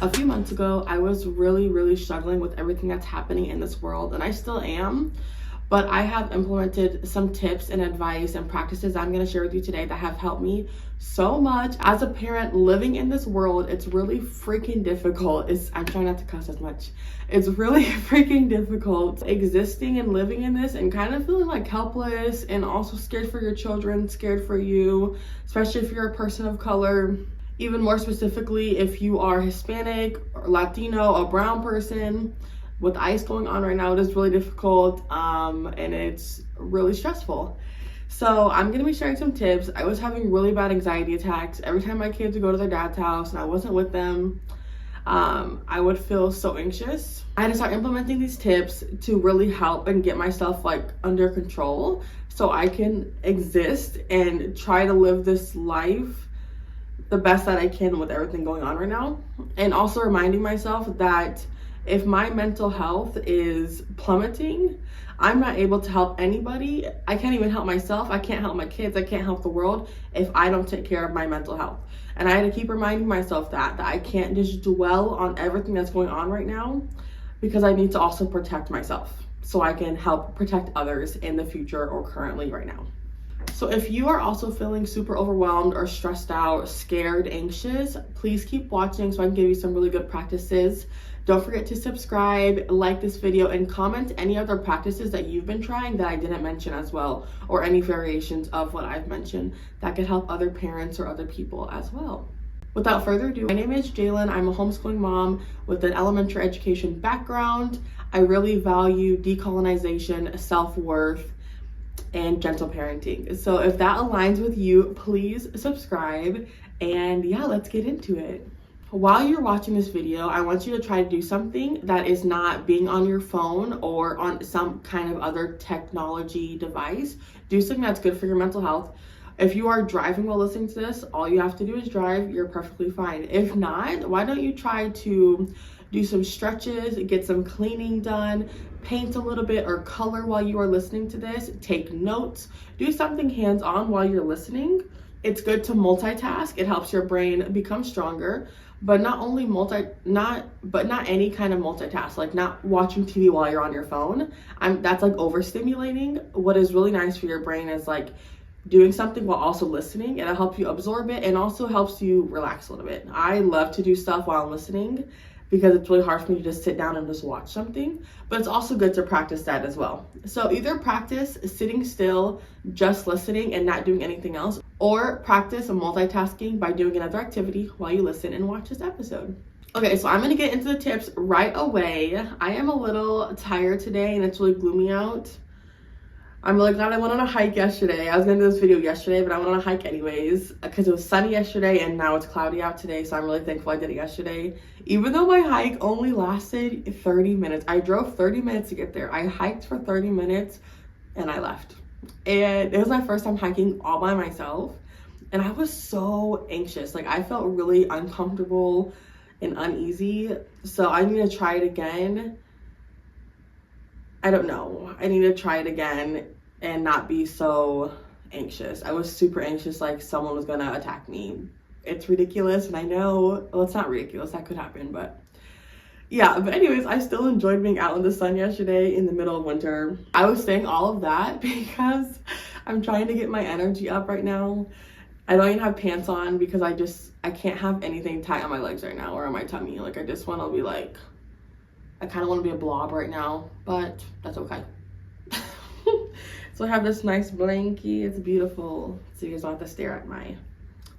A few months ago, I was really struggling with everything that's happening in this world, and I still am. But I have implemented some tips and advice and practices I'm going to share with you today that have helped me so much. As a parent living in this world, it's really freaking difficult. I'm trying not to cuss as much. It's really freaking difficult existing and living in this and kind of feeling like helpless and also scared for your children, scared for you, especially if you're a person of color. Even more specifically, if you are Hispanic or Latino, a brown person. With ICE going on right now, it is really difficult and it's really stressful. So I'm gonna be sharing some tips. I was having really bad anxiety attacks every time my kids would go to their dad's house and I wasn't with them. I would feel so anxious. I had to start implementing these tips to really help and get myself like under control so I can exist and try to live this life the best that I can with everything going on right now. And also reminding myself that if my mental health is plummeting, I'm not able to help anybody. I can't even help myself. I can't help my kids. I can't help the world if I don't take care of my mental health. And I had to keep reminding myself that I can't just dwell on everything that's going on right now, because I need to also protect myself so I can help protect others in the future or currently right now. So if you are also feeling super overwhelmed or stressed out, scared, anxious, please keep watching so I can give you some really good practices. Don't forget to subscribe, like this video, and comment any other practices that you've been trying that I didn't mention as well, or any variations of what I've mentioned that could help other parents or other people as well. Without further ado, my name is Jalen. I'm a homeschooling mom with an elementary education background. I really value decolonization, self-worth, and gentle parenting. So if that aligns with you, please subscribe, and yeah, let's get into it. While you're watching this video, I want you to try to do something that is not being on your phone or on some kind of other technology device. Do something that's good for your mental health. If you are driving while listening to this, all you have to do is drive. You're perfectly fine. If not, why don't you try to do some stretches, get some cleaning done, paint a little bit or color while you are listening to this, take notes, do something hands-on while you're listening. It's good to multitask. It helps your brain become stronger, but not any kind of multitask, like not watching TV while you're on your phone. That's like overstimulating. What is really nice for your brain is like doing something while also listening. It'll help you absorb it and also helps you relax a little bit. I love to do stuff while I'm listening because it's really hard for me to just sit down and just watch something, but it's also good to practice that as well. So either practice sitting still, just listening and not doing anything else, or practice multitasking by doing another activity while you listen and watch this episode. Okay, so I'm gonna get into the tips right away. I am a little tired today and it's really gloomy out. I'm really glad I went on a hike yesterday. I was gonna do this video yesterday, but I went on a hike anyways because it was sunny yesterday and now it's cloudy out today. So I'm really thankful I did it yesterday. Even though my hike only lasted 30 minutes. I drove 30 minutes to get there. I hiked for 30 minutes and I left. And it was my first time hiking all by myself. And I was so anxious. Like I felt really uncomfortable and uneasy. So I need to try it again. I don't know. I need to try it again and not be so anxious. I was super anxious, like someone was gonna attack me. It's ridiculous, and I know, well, it's not ridiculous, that could happen, but yeah. But anyways, I still enjoyed being out in the sun yesterday in the middle of winter. I was saying all of that because I'm trying to get my energy up right now. I don't even have pants on because I can't have anything tight on my legs right now or on my tummy. Like I just want to be like, I kind of want to be a blob right now, but that's okay. So I have this nice blankie. It's beautiful. So you guys don't have to stare at my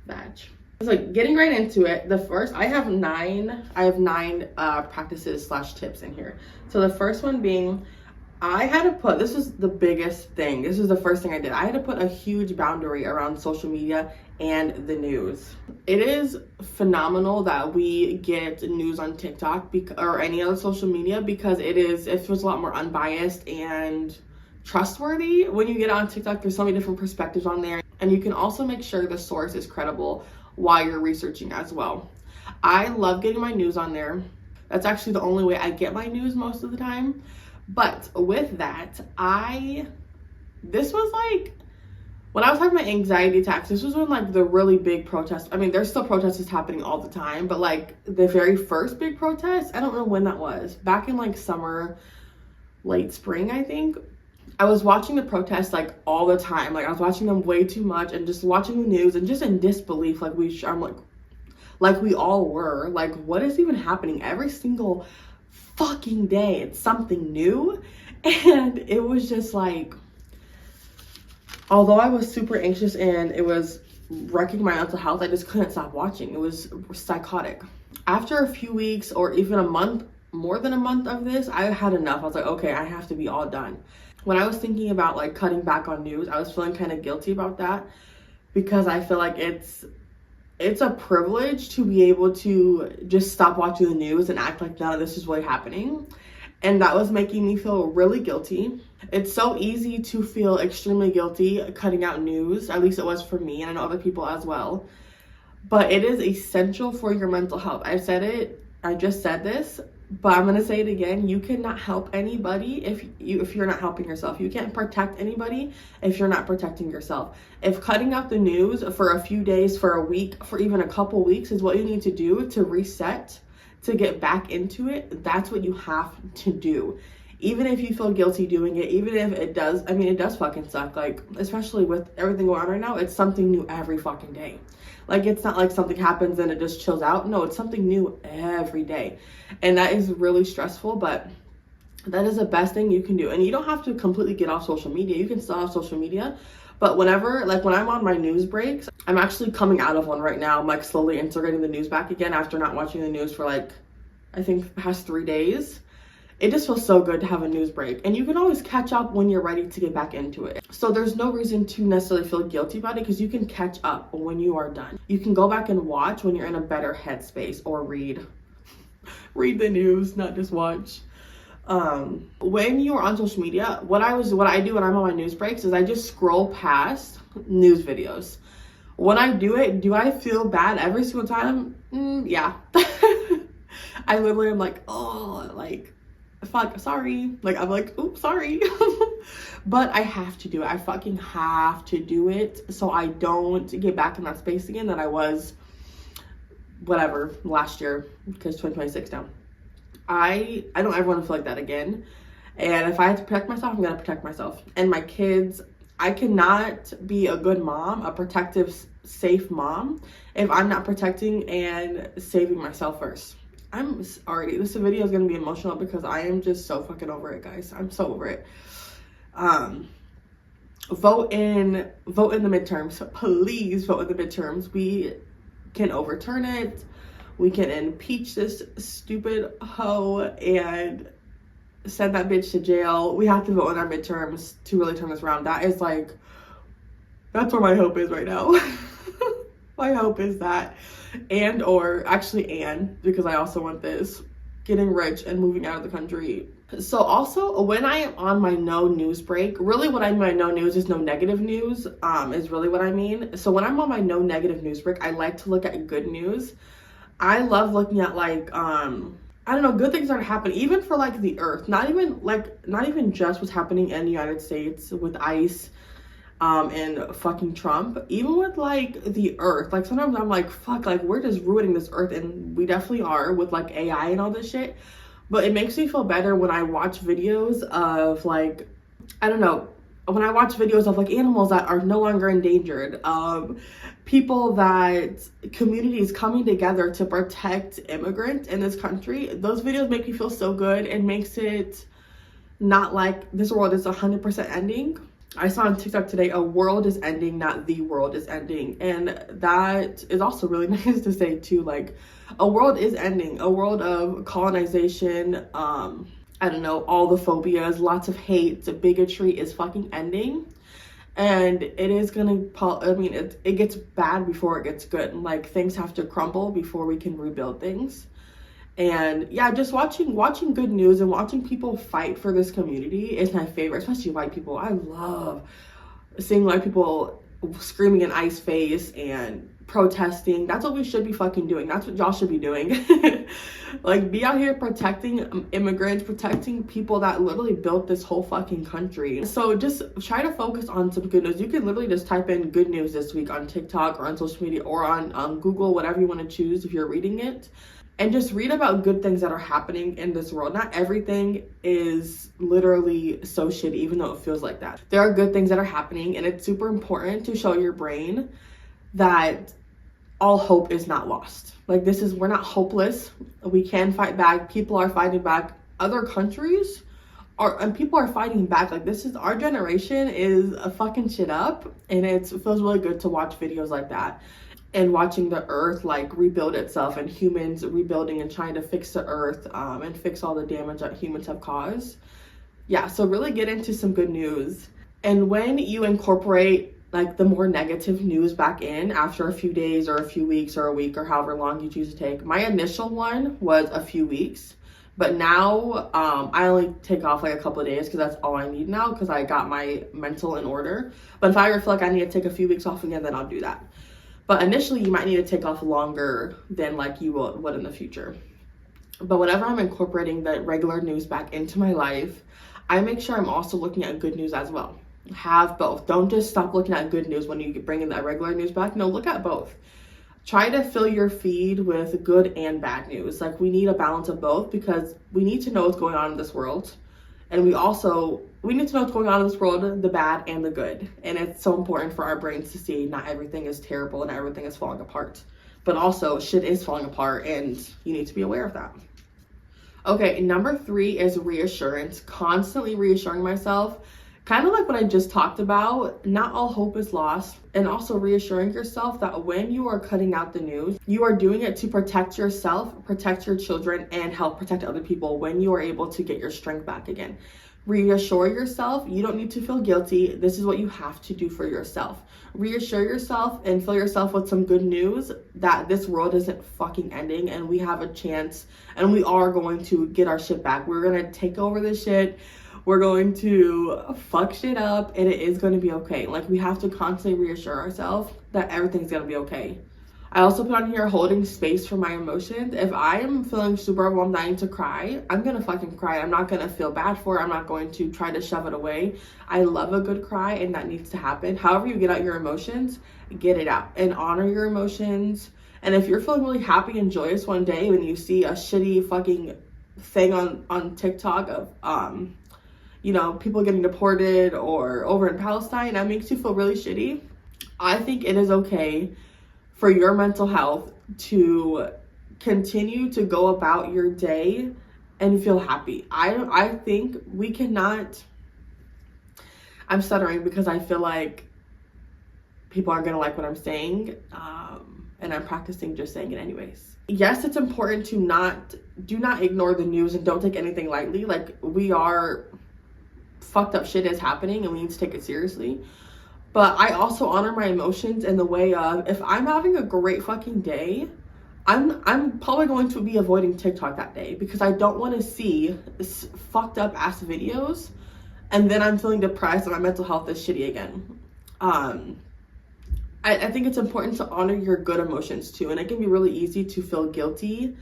badge. So getting right into it, I have nine practices / tips in here. So the first one being, this is the biggest thing. This is the first thing I did. I had to put a huge boundary around social media and the news. It is phenomenal that we get news on TikTok or any other social media because it feels a lot more unbiased and trustworthy. When you get on TikTok, there's so many different perspectives on there, and you can also make sure the source is credible while you're researching as well. I love getting my news on there. That's actually the only way I get my news most of the time. But with that, this was like when I was having my anxiety attacks, this was when like the really big protests, I mean, there's still protests happening all the time, but like the very first big protest, I don't know when that was, back in like summer, late spring, I think. I was watching the protests like all the time. Like I was watching them way too much and just watching the news and just in disbelief. Like I'm like we all were. Like, what is even happening? Every single fucking day, it's something new. And it was just like, although I was super anxious and it was wrecking my mental health, I just couldn't stop watching. It was psychotic. After a few weeks or even a month, more than a month of this, I had enough. I was like, okay, I have to be all done. When I was thinking about like cutting back on news, I was feeling kind of guilty about that because I feel like it's a privilege to be able to just stop watching the news and act like none of this is really happening. And that was making me feel really guilty. It's so easy to feel extremely guilty cutting out news, at least it was for me, and I know other people as well. But it is essential for your mental health. I said it, I just said this, but I'm gonna say it again. You cannot help anybody if you're not helping yourself. You can't protect anybody if you're not protecting yourself. If cutting out the news for a few days, for a week, for even a couple weeks is what you need to do to reset, to get back into it, that's what you have to do. Even if you feel guilty doing it, even if it does, I mean, it does fucking suck. Like, especially with everything going on right now, it's something new every fucking day. Like, it's not like something happens and it just chills out. No, it's something new every day. And that is really stressful, but that is the best thing you can do. And you don't have to completely get off social media. You can still have social media. But whenever, like when I'm on my news breaks, I'm actually coming out of one right now. I'm like slowly integrating the news back again after not watching the news for like, I think past 3 days. It just feels so good to have a news break, and you can always catch up when you're ready to get back into it. So there's no reason to necessarily feel guilty about it because you can catch up when you are done. You can go back and watch when you're in a better headspace, or read the news, not just watch. When you are on social media, what I do when I'm on my news breaks is I just scroll past news videos. When I do it, do I feel bad every single time? Yeah. I literally am like, oh, like, fuck, sorry. Like, I'm like, oops, sorry. But I have to do it. I fucking have to do it so I don't get back in that space again that I was, whatever, last year, because 2026 now. I don't ever want to feel like that again. And if I have to protect myself, I'm going to protect myself. And my kids, I cannot be a good mom, a protective, safe mom, if I'm not protecting and saving myself first. This video is going to be emotional because I am just so fucking over it, guys. I'm so over it. Vote in the midterms. Please vote in the midterms. We can overturn it. We can impeach this stupid hoe and send that bitch to jail. We have to vote in our midterms to really turn this around. That's where my hope is right now. My hope is that, because I also want this, getting rich and moving out of the country. So also, when I am on my no news break, really what I mean by no news is no negative news, is really what I mean. So when I'm on my no negative news break, I like to look at good news. I love looking at like, I don't know, good things that are happening, even for like the earth, not even just what's happening in the United States with ICE, and fucking Trump, even with like the earth. Like sometimes I'm like, fuck, like we're just ruining this earth, and we definitely are with like AI and all this shit. But it makes me feel better when I watch videos of like, I don't know, when I watch videos of like animals that are no longer endangered, communities coming together to protect immigrants in this country. Those videos make me feel so good and makes it not like this world is 100% ending. I saw on TikTok today, a world is ending, not the world is ending. And that is also really nice to say too, like a world is ending, a world of colonization, I don't know, all the phobias, lots of hate, bigotry is fucking ending. And it is gonna, it gets bad before it gets good. Like things have to crumble before we can rebuild things. And yeah, just watching good news and watching people fight for this community is my favorite, especially white people. I love seeing white people screaming in ICE face and protesting. That's what we should be fucking doing. That's what y'all should be doing. Like, be out here protecting immigrants, protecting people that literally built this whole fucking country. So just try to focus on some good news. You can literally just type in good news this week on TikTok or on social media or on Google, whatever you want to choose if you're reading it. And just read about good things that are happening in this world. Not everything is literally so shitty, even though it feels like that. There are good things that are happening, and it's super important to show your brain that all hope is not lost. Like, we're not hopeless. We can fight back. People are fighting back. Other countries and people are fighting back. Like, our generation is fucking shit up, and it feels really good to watch videos like that. And watching the earth like rebuild itself, and humans rebuilding and trying to fix the earth and fix all the damage that humans have caused. Yeah, so really get into some good news. And when you incorporate like the more negative news back in after a few days or a few weeks or a week or however long you choose to take, my initial one was a few weeks, but now I only take off like a couple of days because that's all I need now, because I got my mental in order. But if I ever feel like I need to take a few weeks off again, then I'll do that. But initially, you might need to take off longer than like you would in the future. But whenever I'm incorporating the regular news back into my life, I make sure I'm also looking at good news as well. Have both. Don't just stop looking at good news when you bring in that regular news back. No, look at both. Try to fill your feed with good and bad news. Like, we need a balance of both, because we need to know what's going on in this world. And we need to know what's going on in this world, the bad and the good. And it's so important for our brains to see not everything is terrible and everything is falling apart. But also, shit is falling apart, and you need to be aware of that. Okay, number 3 is reassurance. Constantly reassuring myself. Kind of like what I just talked about, not all hope is lost. And also reassuring yourself that when you are cutting out the news, you are doing it to protect yourself, protect your children, and help protect other people when you are able to get your strength back again. Reassure yourself. You don't need to feel guilty. This is what you have to do for yourself. Reassure yourself and fill yourself with some good news that this world isn't fucking ending, and we have a chance, and we are going to get our shit back. We're going to take over this shit. We're going to fuck shit up, and it is going to be okay. Like, we have to constantly reassure ourselves that everything's going to be okay. I also put on here holding space for my emotions. If I am feeling super overwhelmed, I need to cry, I'm going to fucking cry. I'm not going to feel bad for it. I'm not going to try to shove it away. I love a good cry, and that needs to happen. However you get out your emotions, get it out and honor your emotions. And if you're feeling really happy and joyous one day when you see a shitty fucking thing on TikTok of, people getting deported or over in Palestine, that makes you feel really shitty, I think it is okay for your mental health to continue to go about your day and feel happy. I think we cannot, I'm stuttering because I feel like people aren't gonna like what I'm saying, and I'm practicing just saying it anyways. Yes, it's important to do not ignore the news and don't take anything lightly. Like, fucked up shit is happening and we need to take it seriously. But I also honor my emotions in the way of, if I'm having a great fucking day, I'm probably going to be avoiding TikTok that day, because I don't want to see fucked up ass videos and then I'm feeling depressed and my mental health is shitty again. I think it's important to honor your good emotions too, and it can be really easy to feel guilty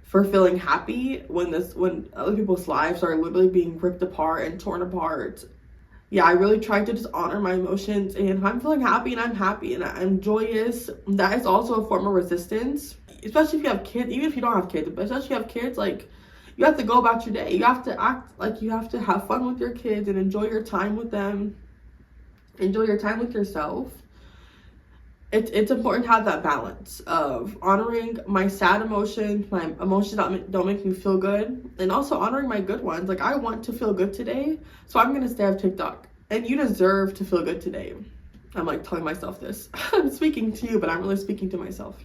for feeling happy when other people's lives are literally being ripped apart and torn apart. Yeah, I really try to just honor my emotions, and if I'm feeling happy and I'm happy and I'm joyous, that is also a form of resistance. Especially if you have kids, even if you don't have kids, but especially if you have kids, like, you have to go about your day. You have to act like you have to have fun with your kids and enjoy your time with them. Enjoy your time with yourself. It's important to have that balance of honoring my sad emotions, my emotions that don't make me feel good, and also honoring my good ones. Like, I want to feel good today, so I'm gonna stay off TikTok. And you deserve to feel good today. I'm like telling myself this. I'm speaking to you, but I'm really speaking to myself.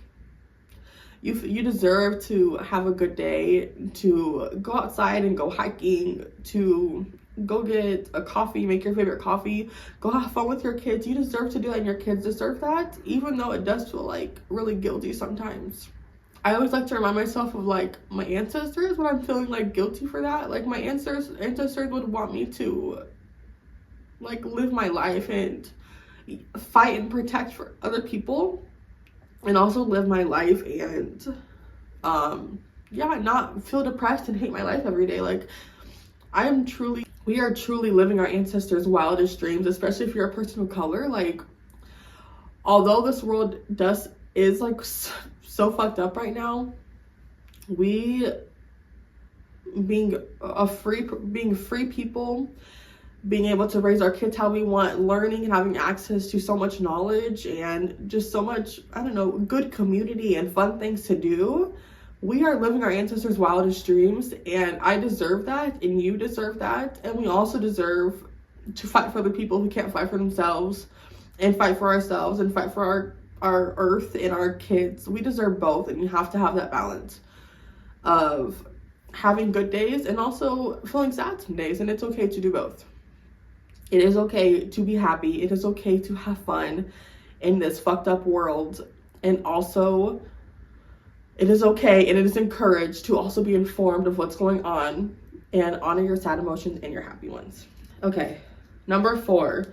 You deserve to have a good day, to go outside and go hiking, to go get a coffee, make your favorite coffee, go have fun with your kids. You deserve to do that, and your kids deserve that, even though it does feel like really guilty sometimes. I always like to remind myself of like my ancestors when I'm feeling like guilty for that. Like, my ancestors would want me to like live my life and fight and protect for other people, and also live my life and yeah, not feel depressed and hate my life every day. Like, we are truly living our ancestors' wildest dreams, especially if you're a person of color. Like, although this world is like so fucked up right now, we being free people, being able to raise our kids how we want, learning and having access to so much knowledge and just so much, I don't know, good community and fun things to do. We are living our ancestors' wildest dreams, and I deserve that, and you deserve that, and we also deserve to fight for the people who can't fight for themselves, and fight for ourselves, and fight for our earth and our kids. We deserve both, and you have to have that balance of having good days and also feeling sad some days, and it's okay to do both. It is okay to be happy. It is okay to have fun in this fucked up world, and also it is okay and it is encouraged to also be informed of what's going on and honor your sad emotions and your happy ones. Okay, number 4,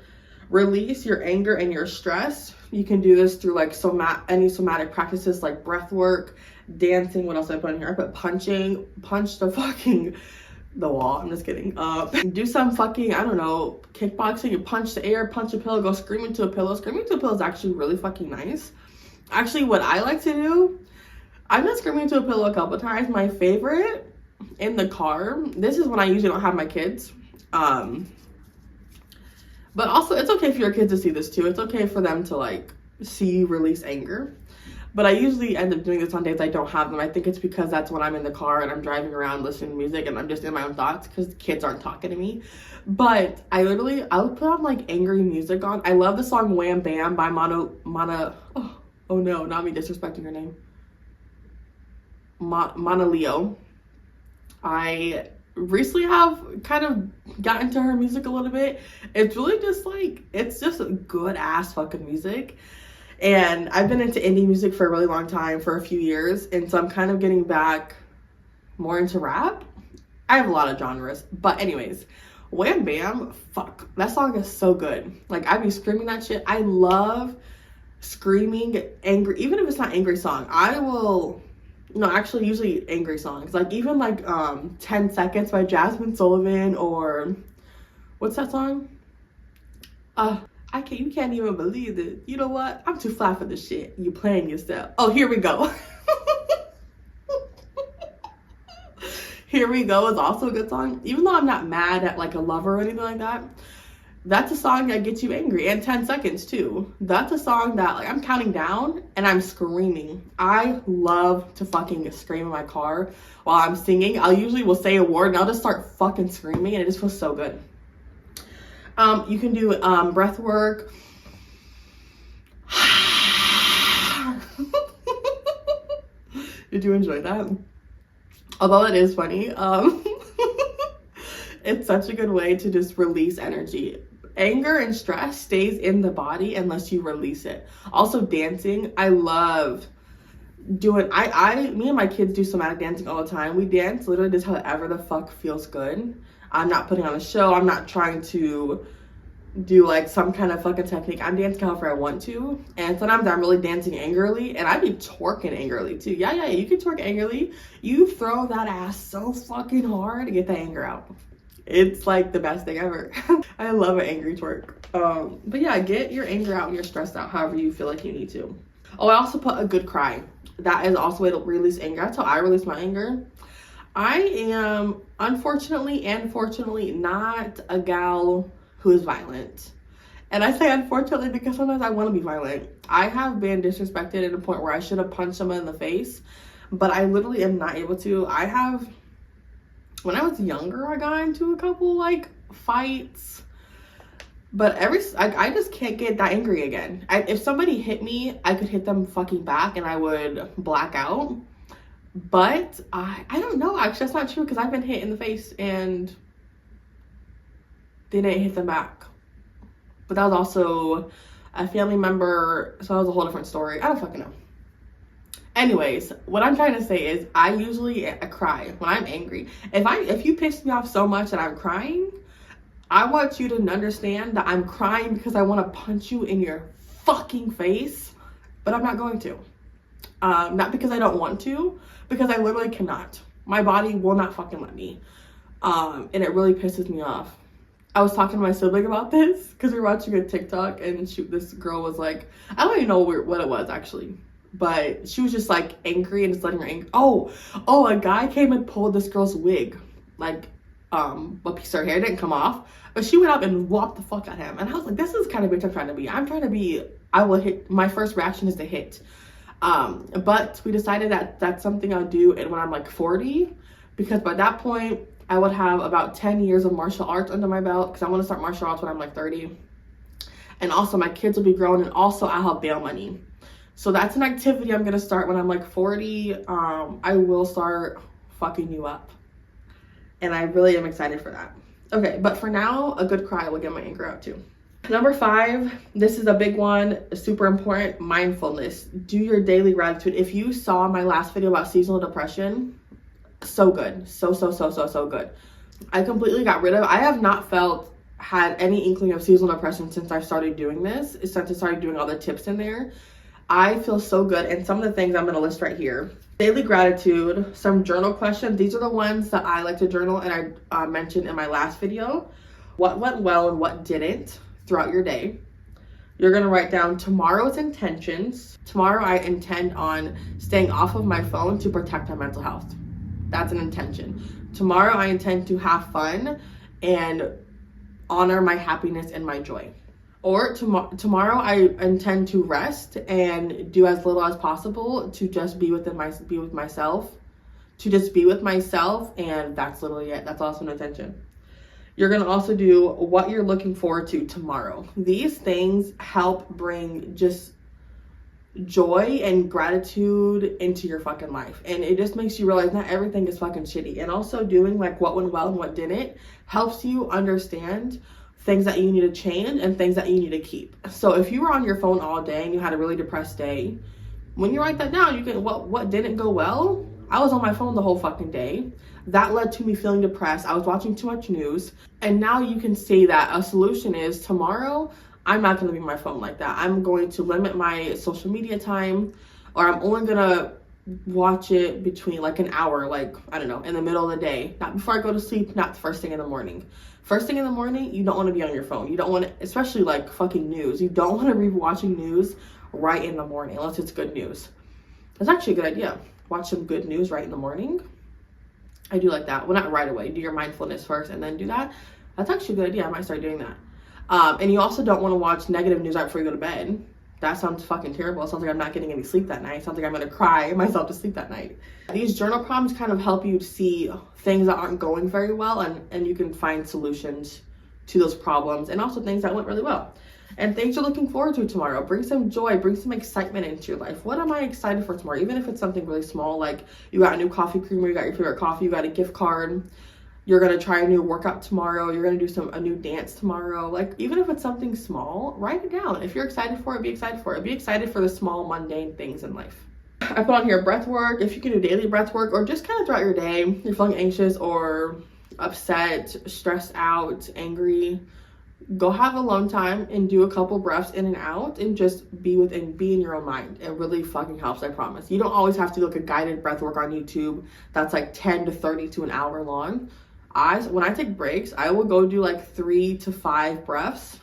release your anger and your stress. You can do this through like any somatic practices like breath work, dancing. What else did I put in here? I put punch the wall. I'm just kidding. Do some fucking, I don't know, kickboxing. You punch the air, punch a pillow, go scream into a pillow. Screaming into a pillow is actually really fucking nice. Actually, what I like to do, I've been screaming into a pillow a couple times. My favorite in the car, this is when I usually don't have my kids. But also it's okay for your kids to see this too. It's okay for them to like see you release anger. But I usually end up doing this on days I don't have them. I think it's because that's when I'm in the car and I'm driving around listening to music and I'm just in my own thoughts because the kids aren't talking to me. But I'll put on like angry music on. I love the song Wham Bam by oh no, not me disrespecting her name. Mana Leo. I recently have kind of gotten into her music a little bit. It's really just like, it's just good ass fucking music. And I've been into indie music for a really long time, for a few years, and so I'm kind of getting back more into rap. I have a lot of genres, but anyways, Wham Bam, fuck, that song is so good. Like, I be screaming that shit. I love screaming angry, even if it's not angry song. Usually angry songs, like even like 10 Seconds by Jasmine Sullivan, or what's that song? You can't even believe it. You know what? I'm too fly for this shit. You playing yourself. Oh, Here We Go. Here We Go is also a good song. Even though I'm not mad at like a lover or anything like that, that's a song that gets you angry. And 10 Seconds too. That's a song that like I'm counting down and I'm screaming. I love to fucking scream in my car while I'm singing. Will say a word and I'll just start fucking screaming, and it just feels so good. You can do breath work. Did you enjoy that? Although it is funny, it's such a good way to just release energy. Anger and stress stays in the body unless you release it. Also, dancing. I love doing, me and my kids do somatic dancing all the time. We dance literally just however the fuck feels good. I'm not putting on a show. I'm not trying to do like some kind of fucking technique. I'm dancing however I want to. And sometimes I'm really dancing angrily, and I be twerking angrily too. Yeah, you can twerk angrily. You throw that ass so fucking hard to get the anger out. It's like the best thing ever. I love an angry twerk. But yeah, get your anger out when you're stressed out, however you feel like you need to. Oh, I also put a good cry. That is also a way to release anger. That's how I release my anger. I am unfortunately and fortunately not a gal who is violent. And I say unfortunately because sometimes I want to be violent. I have been disrespected at a point where I should have punched someone in the face, but I literally am not able to. When I was younger, I got into a couple like fights, but I just can't get that angry again. If somebody hit me, I could hit them fucking back and I would black out. But I don't know, actually that's not true, because I've been hit in the face and they didn't hit them back. But that was also a family member, so that was a whole different story. I don't fucking know. Anyways, what I'm trying to say is I usually cry when I'm angry. If you piss me off so much that I'm crying, I want you to understand that I'm crying because I want to punch you in your fucking face, but I'm not going to. Not because I don't want to, because I literally cannot. My body will not fucking let me. And it really pisses me off. I was talking to my sibling about this because we were watching a TikTok, and this girl was like, I don't even know what it was actually, but she was just like angry and just letting her anger. Oh, a guy came and pulled this girl's wig, like a piece of her hair didn't come off, but she went up and whopped the fuck at him. And I was like, this is kind of bitch I'm trying to be. I will hit. My first reaction is to hit. But we decided that that's something I'll do when I'm like 40, because by that point I would have about 10 years of martial arts under my belt, because I want to start martial arts when I'm like 30. And also my kids will be grown, and also I'll have bail money. So that's an activity I'm going to start when I'm like 40. I will start fucking you up. And I really am excited for that. Okay, but for now, a good cry will get my anger out too. Number 5, this is a big one, super important, mindfulness. Do your daily gratitude. If you saw my last video about seasonal depression, so good. So good. I completely got rid of it. I have not had any inkling of seasonal depression since I started doing this, since I started doing all the tips in there. I feel so good. And some of the things I'm going to list right here. Daily gratitude, some journal questions. These are the ones that I like to journal, and I mentioned in my last video. What went well and what didn't throughout your day. You're going to write down tomorrow's intentions. Tomorrow I intend on staying off of my phone to protect my mental health. That's an intention. Tomorrow I intend to have fun and honor my happiness and my joy. Or tomorrow I intend to rest and do as little as possible to just be with myself. To just be with myself, and that's literally it. That's also an intention. You're going to also do what you're looking forward to tomorrow. These things help bring just joy and gratitude into your fucking life. And it just makes you realize not everything is fucking shitty. And also doing like what went well and what didn't helps you understand things that you need to change and things that you need to keep. So if you were on your phone all day and you had a really depressed day, when you write that down, you can, what didn't go well? I was on my phone the whole fucking day. That led to me feeling depressed. I was watching too much news. And now you can say that a solution is tomorrow, I'm not going to be on my phone like that. I'm going to limit my social media time, or I'm only going to watch it between like an hour, like, I don't know, in the middle of the day. Not before I go to sleep, not the first thing in the morning. First thing in the morning, you don't want to be on your phone. You don't want to, especially like fucking news. You don't want to be watching news right in the morning, unless it's good news. That's actually a good idea. Watch some good news right in the morning. I do like that. Well, not right away. Do your mindfulness first and then do that. That's actually a good idea. I might start doing that. And you also don't want to watch negative news right before you go to bed. That sounds fucking terrible. It sounds like I'm not getting any sleep that night. It sounds like I'm going to cry myself to sleep that night. These journal prompts kind of help you see things that aren't going very well, and you can find solutions to those problems, and also things that went really well. And things you're looking forward to tomorrow. Bring some joy, bring some excitement into your life. What am I excited for tomorrow? Even if it's something really small, like you got a new coffee creamer, you got your favorite coffee, you got a gift card, you're going to try a new workout tomorrow, you're going to do a new dance tomorrow. Like, even if it's something small, write it down. If you're excited for it, be excited for it. Be excited for the small, mundane things in life. I put on here breath work. If you can do daily breath work, or just kind of throughout your day, you're feeling anxious or upset, stressed out, angry, go have alone time and do a couple breaths in and out, and just be in your own mind. It really fucking helps, I promise. You don't always have to do like a guided breath work on YouTube that's like 10 to 30 to an hour long. When I take breaks, I will go do like 3 to 5 breaths,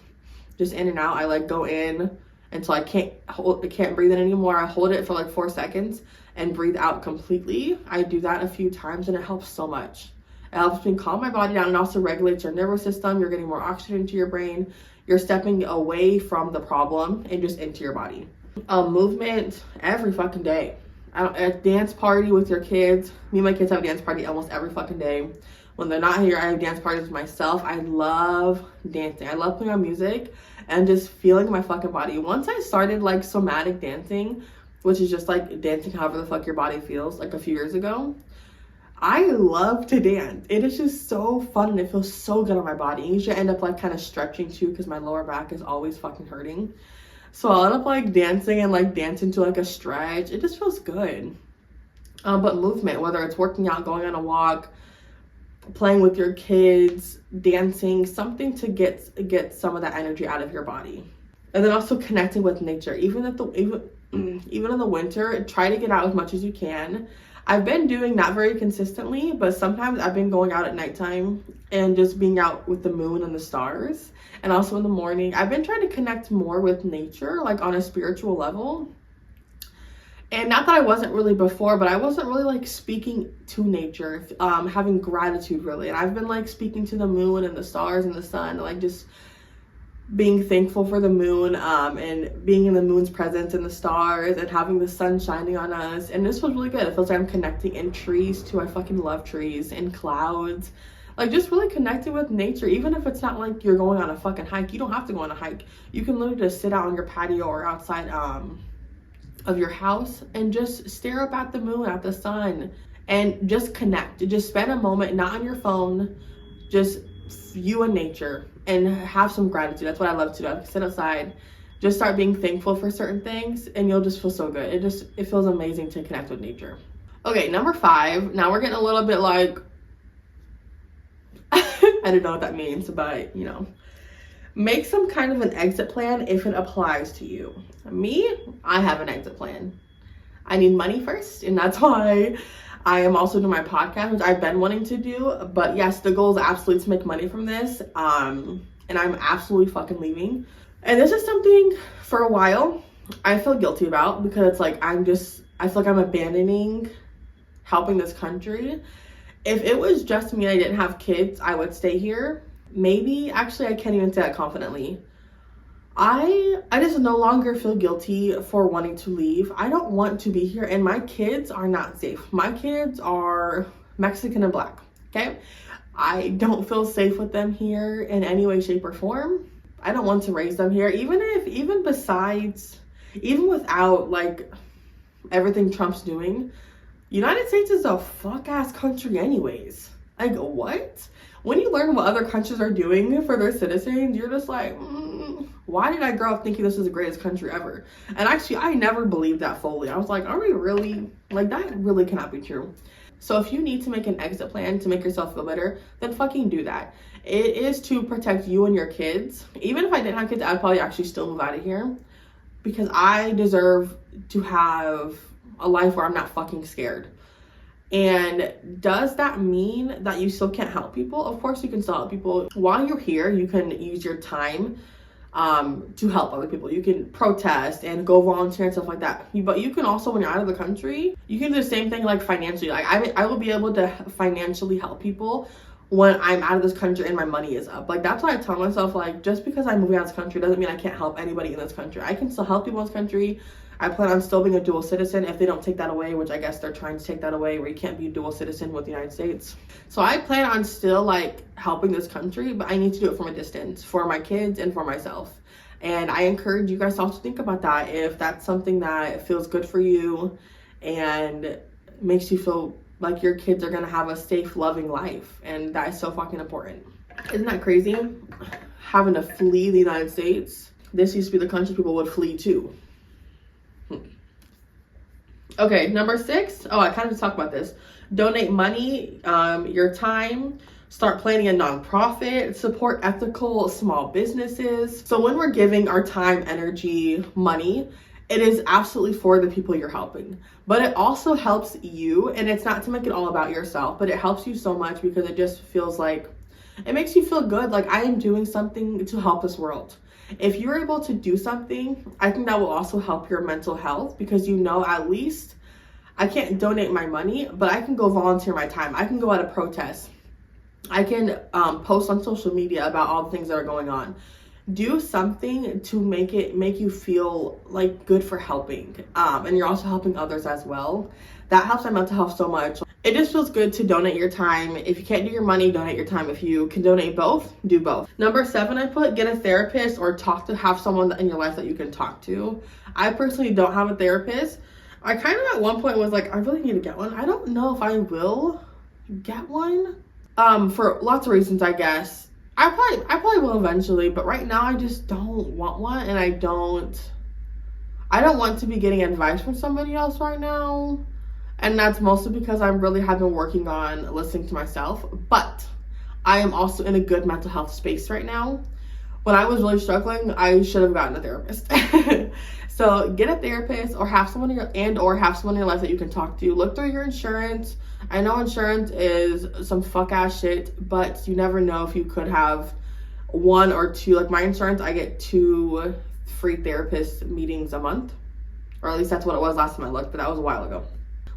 just in and out. I like go in until I can't breathe in anymore. I hold it for like 4 seconds and breathe out completely. I do that a few times, and it helps so much. It helps me calm my body down, and also regulates your nervous system. You're getting more oxygen into your brain. You're stepping away from the problem and just into your body. Movement every fucking day. A dance party with your kids. Me and my kids have a dance party almost every fucking day. When they're not here, I have dance parties with myself. I love dancing. I love putting on music and just feeling my fucking body. Once I started like somatic dancing, which is just like dancing however the fuck your body feels, like a few years ago, I love to dance. It is just so fun, and it feels so good on my body. And usually I end up like kind of stretching too, because my lower back is always fucking hurting. So I'll end up like dancing and like dancing to like a stretch. It just feels good. But movement, whether it's working out, going on a walk, playing with your kids, dancing, something to get some of that energy out of your body. And then also connecting with nature. Even in the winter, try to get out as much as you can. I've been doing not very consistently, but sometimes I've been going out at nighttime and just being out with the moon and the stars. And also in the morning, I've been trying to connect more with nature, like on a spiritual level. And not that I wasn't really before, but I wasn't really like speaking to nature, having gratitude really. And I've been like speaking to the moon and the stars and the sun, and like just being thankful for the moon, and being in the moon's presence and the stars and having the sun shining on us. And this was really good. It feels like I'm connecting in trees too. I fucking love trees and clouds. Like just really connecting with nature, even if it's not like you're going on a fucking hike. You don't have to go on a hike. You can literally just sit out on your patio or outside of your house and just stare up at the moon, at the sun, and just connect. Just spend a moment, not on your phone, just you and nature, and have some gratitude. That's what I love to do. I sit outside, just start being thankful for certain things, and you'll just feel so good. It feels amazing to connect with nature. Okay, number 5. Now we're getting a little bit like, I don't know what that means, but you know, make some kind of an exit plan if it applies to you. Me, I have an exit plan. I need money first, and that's why I am also doing my podcast, which I've been wanting to do. But yes, the goal is absolutely to make money from this. And I'm absolutely fucking leaving. And this is something for a while I feel guilty about, because it's like I feel like I'm abandoning helping this country. If it was just me and I didn't have kids, I would stay here. Maybe, actually, I can't even say that confidently. I just no longer feel guilty for wanting to leave. I don't want to be here, and my kids are not safe. My kids are Mexican and Black, okay? I don't feel safe with them here in any way, shape, or form. I don't want to raise them here, even without like everything Trump's doing. United States is a fuck-ass country anyways. Like, what? When you learn what other countries are doing for their citizens, you're just like, why did I grow up thinking this is the greatest country ever? And actually, I never believed that fully. I was like, are we really? Like, that really cannot be true. So if you need to make an exit plan to make yourself feel better, then fucking do that. It is to protect you and your kids. Even if I didn't have kids, I'd probably actually still move out of here, because I deserve to have a life where I'm not fucking scared. And does that mean that you still can't help people? Of course you can still help people. While you're here, you can use your time to help other people. You can protest and go volunteer and stuff like that. But you can also, when you're out of the country, you can do the same thing, like financially. Like I will be able to financially help people when I'm out of this country and my money is up. Like, that's why I tell myself, like, just because I'm moving out of this country doesn't mean I can't help anybody in this country. I can still help people in this country. I plan on still being a dual citizen if they don't take that away, which I guess they're trying to take that away, where you can't be a dual citizen with the United States. So I plan on still like helping this country, but I need to do it from a distance for my kids and for myself. And I encourage you guys to also think about that, if that's something that feels good for you and makes you feel like your kids are gonna have a safe, loving life. And that is so fucking important. Isn't that crazy? Having to flee the United States. This used to be the country people would flee to. Okay, number 6. Oh, I kind of just talked about this. Donate money, your time. Start planning a nonprofit. Support ethical small businesses. So when we're giving our time, energy, money, it is absolutely for the people you're helping. But it also helps you, and it's not to make it all about yourself, but it helps you so much because it just feels like, it makes you feel good. Like, I am doing something to help this world. If you're able to do something, I think that will also help your mental health, because you know, at least I can't donate my money, but I can go volunteer my time. I can go at a protest. I can post on social media about all the things that are going on. Do something to make you feel like good for helping. And you're also helping others as well. That helps my mental health so much. It just feels good to donate your time. If you can't do your money, donate your time. If you can donate both, do both. Number 7, I put get a therapist or have someone in your life that you can talk to. I personally don't have a therapist. I kind of at one point was like, I really need to get one. I don't know if I will get one. For lots of reasons, I guess. I probably will eventually, but right now I just don't want one, and I don't want to be getting advice from somebody else right now. And that's mostly because I really have been working on listening to myself. But I am also in a good mental health space right now. When I was really struggling, I should have gotten a therapist. So get a therapist, or have someone in your life that you can talk to. Look through your insurance. I know insurance is some fuck ass shit, but you never know if you could have one or two. Like my insurance, I get 2 free therapist meetings a month, or at least that's what it was last time I looked, but that was a while ago.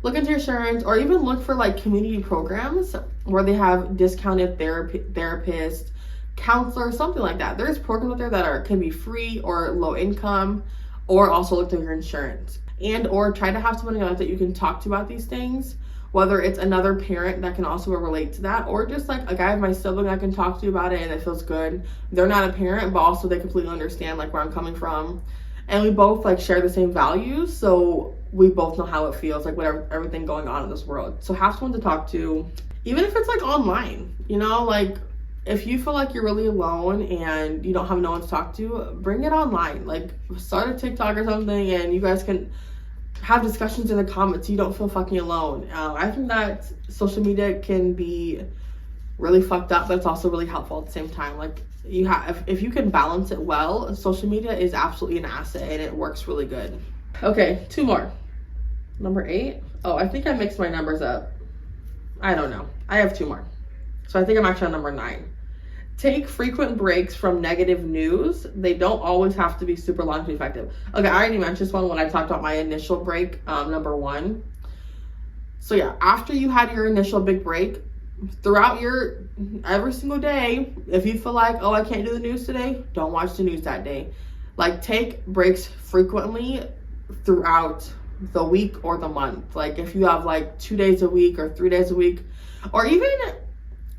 Look into your insurance, or even look for like community programs where they have discounted therapists, counselors, something like that. There's programs out there that can be free or low income, or also look through your insurance. And or try to have someone in your life that you can talk to about these things, whether it's another parent that can also relate to that, or just like a guy of my sibling I can talk to about it and it feels good. They're not a parent, but also they completely understand like where I'm coming from. And we both like share the same values, so we both know how it feels, like whatever, everything going on in this world. So have someone to talk to, even if it's like online, you know, like if you feel like you're really alone and you don't have no one to talk to, bring it online. Like start a TikTok or something and you guys can have discussions in the comments so you don't feel fucking alone. I think that social media can be really fucked up, but it's also really helpful at the same time. Like you have, if you can balance it well, social media is absolutely an asset and it works really good. Okay, 2 more. Number 8. Oh, I think I mixed my numbers up. I don't know. I have 2 more. So I think I'm actually on number 9. Take frequent breaks from negative news. They don't always have to be super long to be effective. Okay, I already mentioned this one when I talked about my initial break, number 1. So yeah, after you had your initial big break, throughout every single day, if you feel like, oh, I can't do the news today, don't watch the news that day. Like take breaks frequently throughout the week or the month. Like if you have like 2 days a week or 3 days a week, or even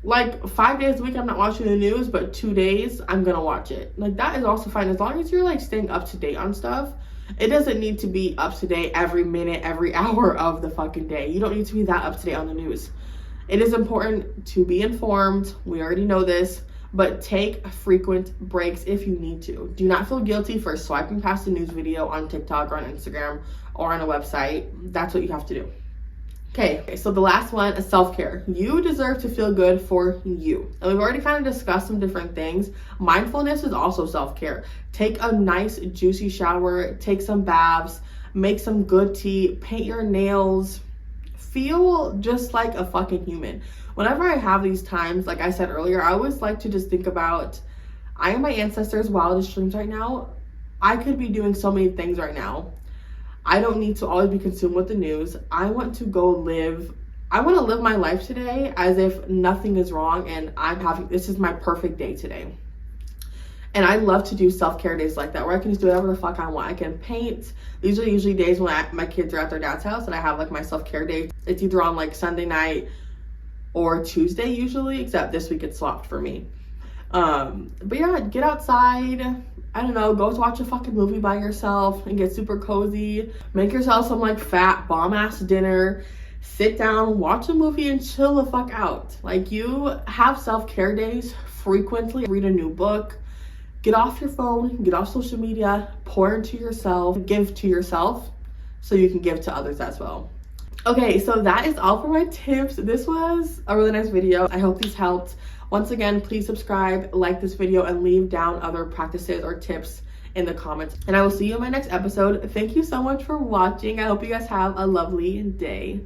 like 5 days a week I'm not watching the news, but 2 days I'm gonna watch it. Like that is also fine, as long as you're like staying up to date on stuff. It doesn't need to be up to date every minute, every hour of the fucking day. You don't need to be that up to date on the news. It is important to be informed. We already know this, but take frequent breaks if you need to. Do not feel guilty for swiping past a news video on TikTok or on Instagram or on a website. That's what you have to do. Okay, so the last one is self-care. You deserve to feel good for you. And we've already kind of discussed some different things. Mindfulness is also self-care. Take a nice juicy shower, take some baths, make some good tea, paint your nails, feel just like a fucking human. Whenever I have these times, like I said earlier, I always like to just think about, I am my ancestors' wildest dreams right now. I could be doing so many things right now. I don't need to always be consumed with the news. I want to live my life today as if nothing is wrong and this is my perfect day today. And I love to do self-care days like that, where I can just do whatever the fuck I want. I can paint. These are usually days when my kids are at their dad's house and I have like my self-care day. It's either on like Sunday night or Tuesday usually, except this week it's swapped for me. But yeah, get outside. I don't know, go watch a fucking movie by yourself and get super cozy. Make yourself some like fat bomb ass dinner. Sit down, watch a movie and chill the fuck out. Like you have self-care days frequently. Read a new book. Get off your phone, get off social media, pour into yourself, give to yourself so you can give to others as well. Okay, so that is all for my tips. This was a really nice video. I hope these helped. Once again, please subscribe, like this video, and leave down other practices or tips in the comments. And I will see you in my next episode. Thank you so much for watching. I hope you guys have a lovely day.